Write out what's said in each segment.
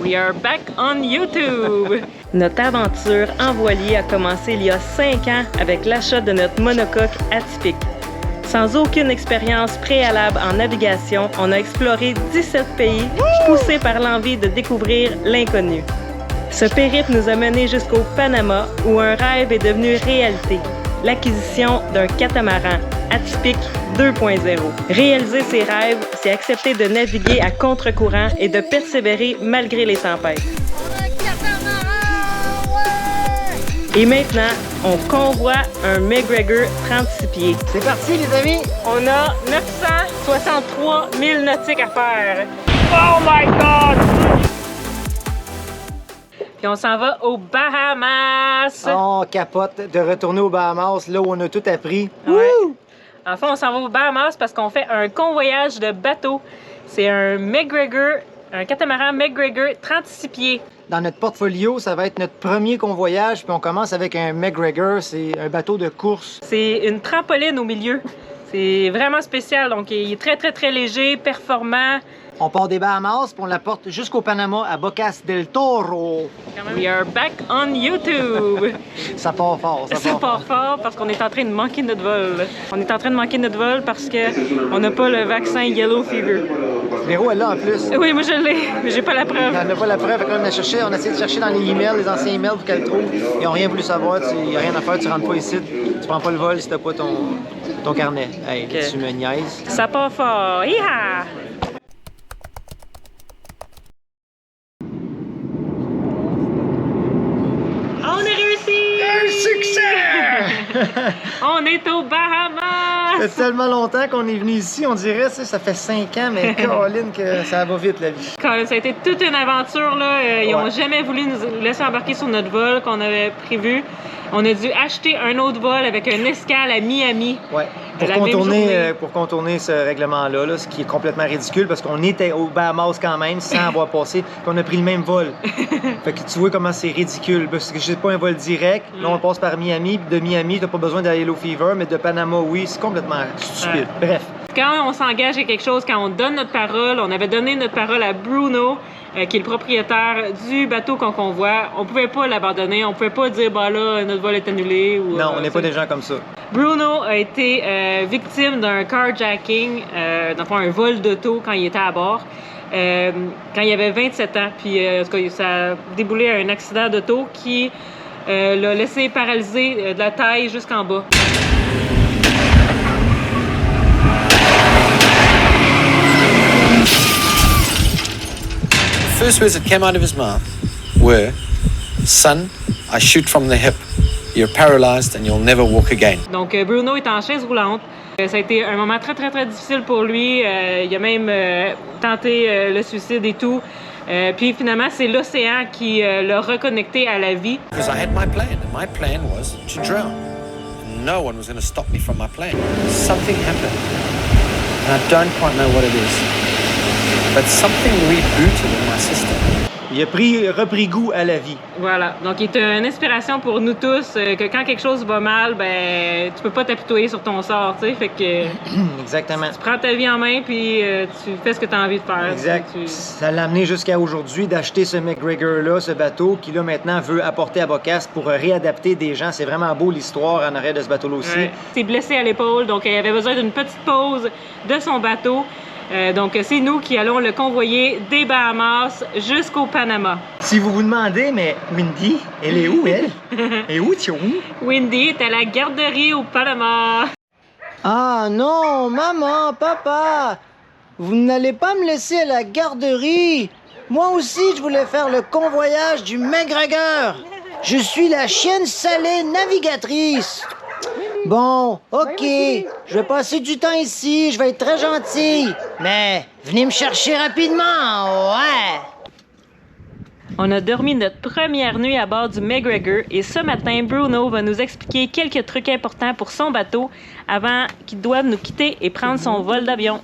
We are back on YouTube! Notre aventure en voilier a commencé il y a 5 ans avec l'achat de notre monocoque atypique. Sans aucune expérience préalable en navigation, on a exploré 17 pays, poussés par l'envie de découvrir l'inconnu. Ce périple nous a menés jusqu'au Panama, où un rêve est devenu réalité, l'acquisition d'un catamaran atypique 2.0. Réaliser ses rêves, c'est accepter de naviguer à contre-courant et de persévérer malgré les tempêtes. Et maintenant, on convoie un MacGregor 36 pieds. C'est parti les amis! On a 963 000 nautiques à faire. Oh my God! Puis on s'en va aux Bahamas. On capote de retourner aux Bahamas, là où on a tout appris. Ouais. En fait, on s'en va aux Bahamas parce qu'on fait un convoyage de bateau. C'est un MacGregor, un catamaran MacGregor 36 pieds. Dans notre portfolio, ça va être notre premier convoyage, puis on commence avec un MacGregor, c'est un bateau de course. C'est une trampoline au milieu. C'est vraiment spécial, donc il est très léger, performant. On part des Bahamas, puis on la porte jusqu'au Panama, à Bocas del Toro. We are back on YouTube! Ça part fort, Ça part fort parce qu'on est en train de manquer notre vol. On est en train de manquer notre vol parce qu'on n'a pas le vaccin Yellow Fever. Véro est là en plus. Oui, moi je l'ai, mais j'ai pas la preuve. On n'a pas la preuve, fait qu'on a cherché, on a essayé de chercher dans les emails, les anciens emails pour qu'elle le trouve. Ils n'ont rien voulu savoir, il n'y a rien à faire, tu rentres pas ici, tu prends pas le vol si t'as pas ton carnet. Hey, Okay. Tu me niaises. Ça part fort. Hi-ha! On a réussi! Un succès! On est aux Bahamas! Ça fait tellement longtemps qu'on est venu ici, on dirait, ça fait 5 ans, mais Caroline, que ça va vite la vie. Ça a été toute une aventure, là. Ils n'ont Ouais. jamais voulu nous laisser embarquer sur notre vol qu'on avait prévu. On a dû acheter un autre vol avec un escale à Miami. Ouais. Pour contourner ce règlement-là, là, ce qui est complètement ridicule parce qu'on était aux Bahamas quand même sans avoir passé, puis on a pris le même vol. Fait que tu vois comment c'est ridicule parce que c'est pas un vol direct. Là, on passe par Miami, puis de Miami, t'as pas besoin d'aller Yellow Fever, mais de Panama, oui, c'est complètement stupide. Ouais. Bref. Quand on s'engage à quelque chose, quand on donne notre parole, on avait donné notre parole à Bruno, qui est le propriétaire du bateau qu'on convoie. On pouvait pas l'abandonner, on pouvait pas dire bah là notre vol est annulé ou. Non, on n'est pas des gens comme ça. Bruno a été victime d'un carjacking, dans un vol d'auto quand il était à bord, quand il avait 27 ans. Puis ça a déboulé à un accident d'auto qui l'a laissé paralysé de la taille jusqu'en bas. First words that came out of his mouth were, "Son, I shoot from the hip. You're paralyzed and you'll never walk again." Donc Bruno est en chaise roulante. Ça a été un moment très difficile pour lui. Il a même tenté le suicide et tout. Puis finalement, c'est l'océan qui l'a reconnecté à la vie. Because I had my plan, and my plan was to drown. And no one was going to stop me from my plan. Something happened, and I don't quite know what it is, but something rebooted in my system. Il a repris goût à la vie. Voilà. Donc, il est une inspiration pour nous tous que quand quelque chose va mal, ben, tu peux pas t'apitoyer sur ton sort, tu sais. Fait que Exactement. tu prends ta vie en main puis tu fais ce que tu as envie de faire. Exact. Tu... Ça l'a amené jusqu'à aujourd'hui d'acheter ce MacGregor-là, ce bateau, qui là maintenant veut apporter à Bocas pour réadapter des gens. C'est vraiment beau l'histoire en arrière de ce bateau-là aussi. Ouais. Il s'est blessé à l'épaule, donc il avait besoin d'une petite pause de son bateau. Donc, c'est nous qui allons le convoyer des Bahamas jusqu'au Panama. Si vous vous demandez, mais Windy, elle est où, elle? Elle est où, Thio? Windy est à la garderie au Panama. Ah non, maman, papa, vous n'allez pas me laisser à la garderie. Moi aussi, je voulais faire le convoyage du MacGregor. Je suis la chienne salée navigatrice. Bon, OK, je vais passer du temps ici, je vais être très gentil. Mais venez me chercher rapidement, ouais. On a dormi notre première nuit à bord du MacGregor et ce matin, Bruno va nous expliquer quelques trucs importants pour son bateau avant qu'il doive nous quitter et prendre son vol d'avion.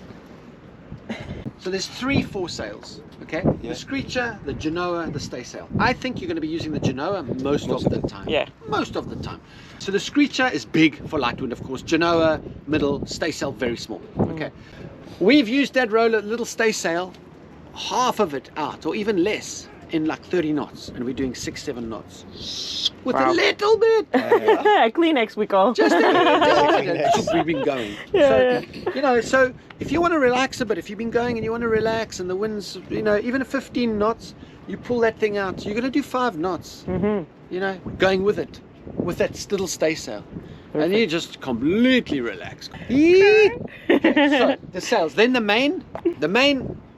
So there's 3 foresails, okay? The Screecher, the Genoa, the staysail. I think you're going to be using the Genoa most of the time. Yeah. Most of the time. So the Screecher is big for light wind, of course. Genoa, middle, staysail, very small, okay? We've used dead roller, little staysail, half of it out, or even less, in like 30 knots, and we're doing 6-7 knots with Wow. a little bit. Kleenex we call. Just we've been going. Yeah, So, yeah. you know, so if you want to relax a bit, if you've been going and you want to relax, and the wind's, you know, even at 15 knots, you pull that thing out. You're going to do 5 knots. Mm-hmm. You know, going with it, with that little stay sail. And you just completely relax. So the sails, then the main,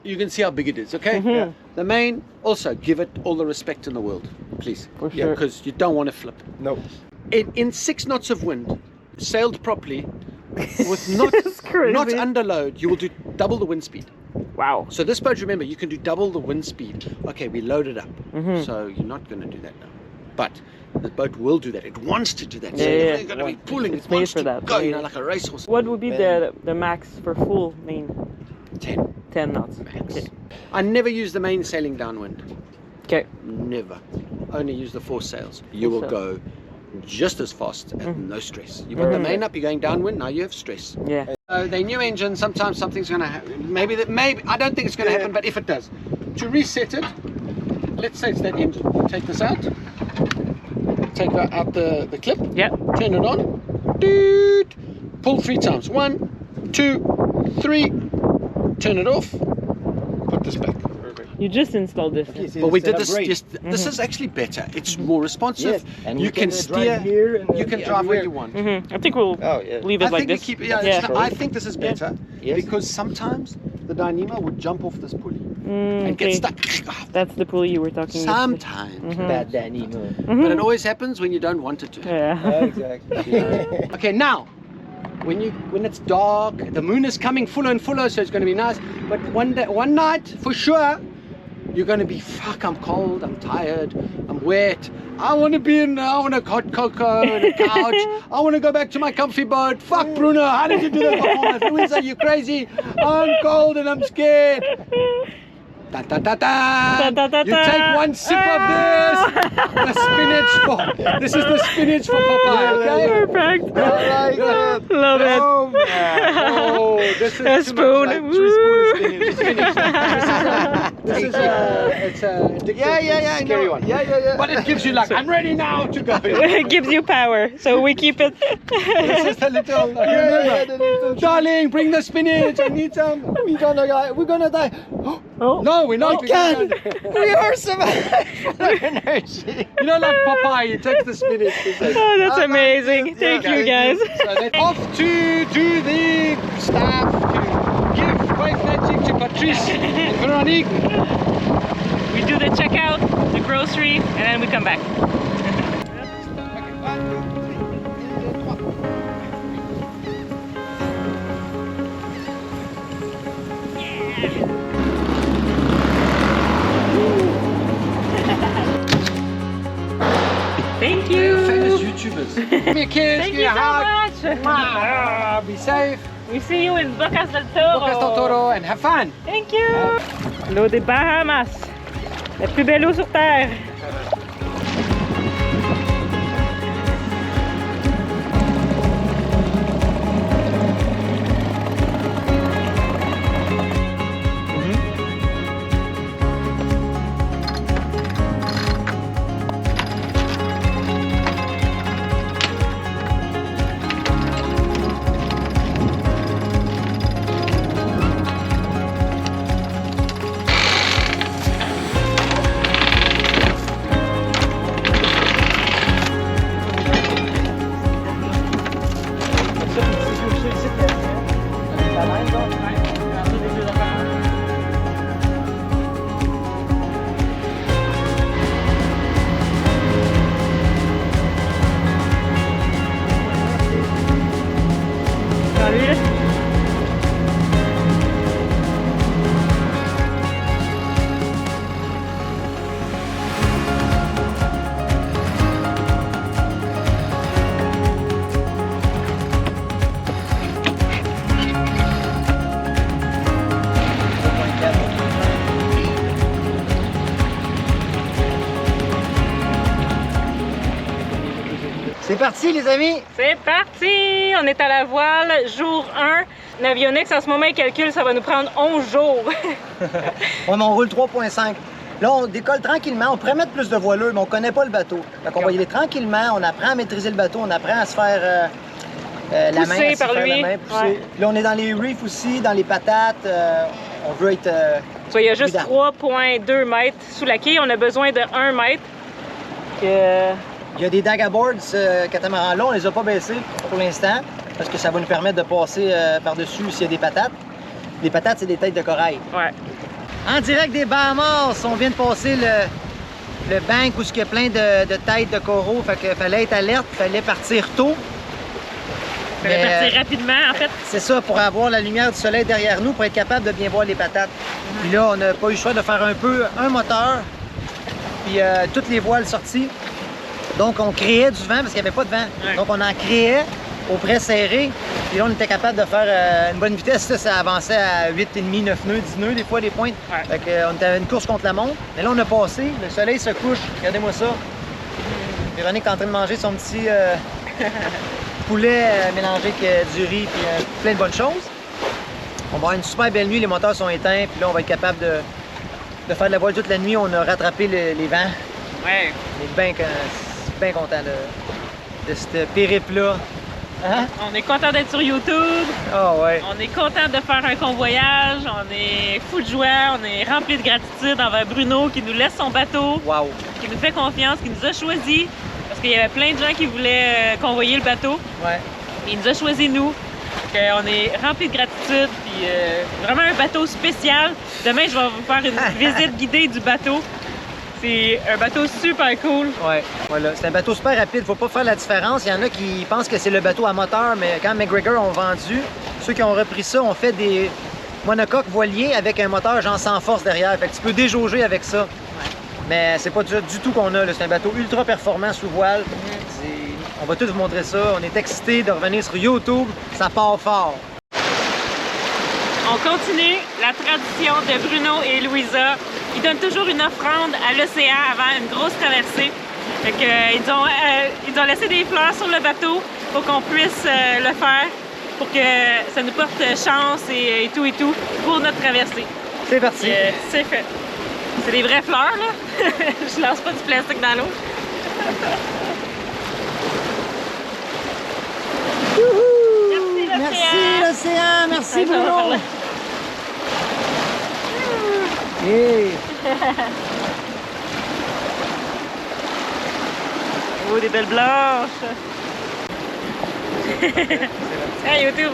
you can see how big it is, okay? Mhm. The main, also give it all the respect in the world, please. For sure. Because you don't want to flip. No. In 6 knots of wind, sailed properly, with not It's crazy. not under load, you will do double the wind speed. Wow. So this boat, remember, you can do double the wind speed. Okay, we loaded up, Mhm. so you're not going to do that now. But the boat will do that. It wants to do that. So Yeah, yeah. you're going to be pulling. It's It made wants for to that. go, you Yeah. know, like a racehorse. What would be the max for full main? 10 10 knots. max. Okay. I never use the main sailing downwind. Okay. Never. Only use the 4 sails. You will go just as fast and no stress. You put the main up, you're going downwind. Now you have stress. Yeah. The new engine, sometimes something's going to happen. Maybe I don't think it's going to happen, but if it does, to reset it, let's say it's that engine. Take this out. Take out the clip. Yeah. Turn it on. Doot. Pull 3 times. 1, 2, 3. Turn it off. Put this back. You just installed this. Okay, so But we it's did an this. upgrade. This is actually better. It's more responsive. Yes, and you we can drive steer. here and, You can yeah, drive where everywhere. you want. Mm-hmm. I think we'll Oh, yeah. leave it I like think this. we keep. Yeah, Yeah. I think this is better Yes. because sometimes the Dyneema would jump off this pulley Mm, and get okay. stuck. That's the pulley you were talking about. Sometimes, Bad Danny, no. but it always happens when you don't want it to. Yeah. Exactly. Okay, now when it's dark, the moon is coming fuller and fuller, so it's going to be nice. But one night for sure, you're going to be I'm cold, I'm tired, I'm wet. I want a hot cocoa and a couch. I want to go back to my comfy boat. Fuck Bruno, how did you do that performance? Louisa, you crazy? I'm cold and I'm scared. Da, da, da, da. Da, da, da, You da. take one sip of this. The spinach this is the spinach for Popeye, okay? Perfect. I like it. Love it. Oh, man. Oh, this is A too much spoon. like Woo. 3 spoons spinach. This is it's a addictive, Yeah, I scary know. one. Yeah. But it gives you like, I'm ready now to go. It gives you power, so we keep it. This is the little, Yeah, the little- darling, bring the spinach. I need some. We're gonna die. Oh. No, we're not. We can. We are surviving. Energy. You know, like Popeye, he takes the spinach. He's like, Oh, that's I like amazing. it. Thank Yeah. you, guys. So that's off to do the stuff to give Brave Magic to Patrice and Veronique. We do the checkout, the grocery, and then we come back. Thank Famous you. YouTubers. Give me a kiss, Thank give me you a hug. so much. Be safe. We see you in Bocas del Toro. Bocas del Toro and have fun. Thank you. L'eau des Bahamas. La plus belle eau sur Terre. Salut. C'est parti, les amis. C'est parti! On est à la voile, jour 1. Navionics, en ce moment, il calcule, ça va nous prendre 11 jours. Ouais, mais on roule 3.5. Là, on décolle tranquillement. On pourrait mettre plus de voileux, mais on connaît pas le bateau. Donc, on va y aller tranquillement. On apprend à maîtriser le bateau. On apprend à se faire la main. Pousser À se par faire lui. la main, pousser. Ouais. Là, on est dans les reefs aussi, dans les patates. On veut être... Tu vois, il y a juste prudent. 3,2 mètres sous la quille. On a besoin de 1 mètre. Que... Il y a des daggerboards, ce catamaran-là. On les a pas baissés pour l'instant parce que ça va nous permettre de passer par-dessus s'il y a des patates. Les patates, c'est des têtes de corail. Ouais. En direct des Bahamas, on vient de passer le bank où il y a plein de têtes de coraux. Fait qu'il fallait être alerte, il fallait partir tôt. On va Mais, partir rapidement, en fait. C'est ça, pour avoir la lumière du soleil derrière nous, pour être capable de bien voir les patates. Puis là, on n'a pas eu le choix de faire un moteur, puis toutes les voiles sorties. Donc, on créait du vent parce qu'il n'y avait pas de vent. Ouais. Donc, on en créait au près serré. Puis là, on était capable de faire une bonne vitesse. Là, ça avançait à 8,5, 9 nœuds, 10 nœuds, des fois, des pointes. Ouais. Fait que, on était à une course contre la montre. Mais là, on a passé. Le soleil se couche. Regardez-moi ça. Véronique est en train de manger son petit poulet mélangé avec du riz puis plein de bonnes choses. On va avoir une super belle nuit. Les moteurs sont éteints. Puis là, on va être capable de faire de la voile toute la nuit. On a rattrapé les vents. Ouais. On est bien content de ce périple-là. Hein? On est content d'être sur YouTube. Ah ouais. On est content de faire un convoyage. On est fou de joie. On est rempli de gratitude envers Bruno qui nous laisse son bateau, Wow. qui nous fait confiance, qui nous a choisis. Parce qu'il y avait plein de gens qui voulaient convoyer le bateau. Ouais. Il nous a choisi nous. Donc, on est rempli de gratitude. Puis vraiment un bateau spécial. Demain, je vais vous faire une visite guidée du bateau. C'est un bateau super cool. Ouais. Voilà. C'est un bateau super rapide. Faut pas faire la différence. Il y en a qui pensent que c'est le bateau à moteur, mais quand McGregor ont vendu, ceux qui ont repris ça ont fait des monocoques voiliers avec un moteur genre sans force derrière. Fait que tu peux déjauger avec ça. Mais c'est pas du tout qu'on a. C'est un bateau ultra performant sous voile. On va tous vous montrer ça. On est excités de revenir sur YouTube. Ça part fort. On continue la tradition de Bruno et Louisa. Ils donnent toujours une offrande à l'océan avant une grosse traversée. Fait que, ils ont laissé des fleurs sur le bateau pour qu'on puisse le faire, pour que ça nous porte chance et tout pour notre traversée. C'est parti. C'est fait. C'est des vraies fleurs, là. Je lance pas du plastique dans l'eau. Merci l'océan. Merci Ouais, ça va Bruno. par là. Hey. Oh, des belles blanches! Hey, YouTube!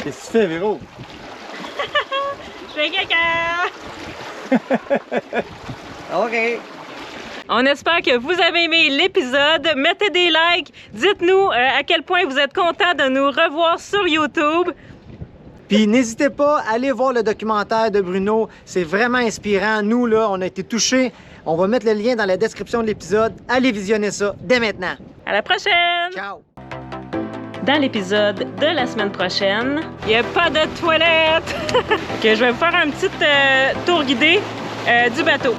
Qu'est-ce que tu fais, Véro? Je fais caca! OK. On espère que vous avez aimé l'épisode. Mettez des likes. Dites-nous à quel point vous êtes content de nous revoir sur YouTube. Puis n'hésitez pas à aller voir le documentaire de Bruno. C'est vraiment inspirant. Nous, là, on a été touchés. On va mettre le lien dans la description de l'épisode. Allez visionner ça dès maintenant. À la prochaine! Ciao! Dans l'épisode de la semaine prochaine, il n'y a pas de toilette! Que je vais vous faire un petit tour guidé du bateau.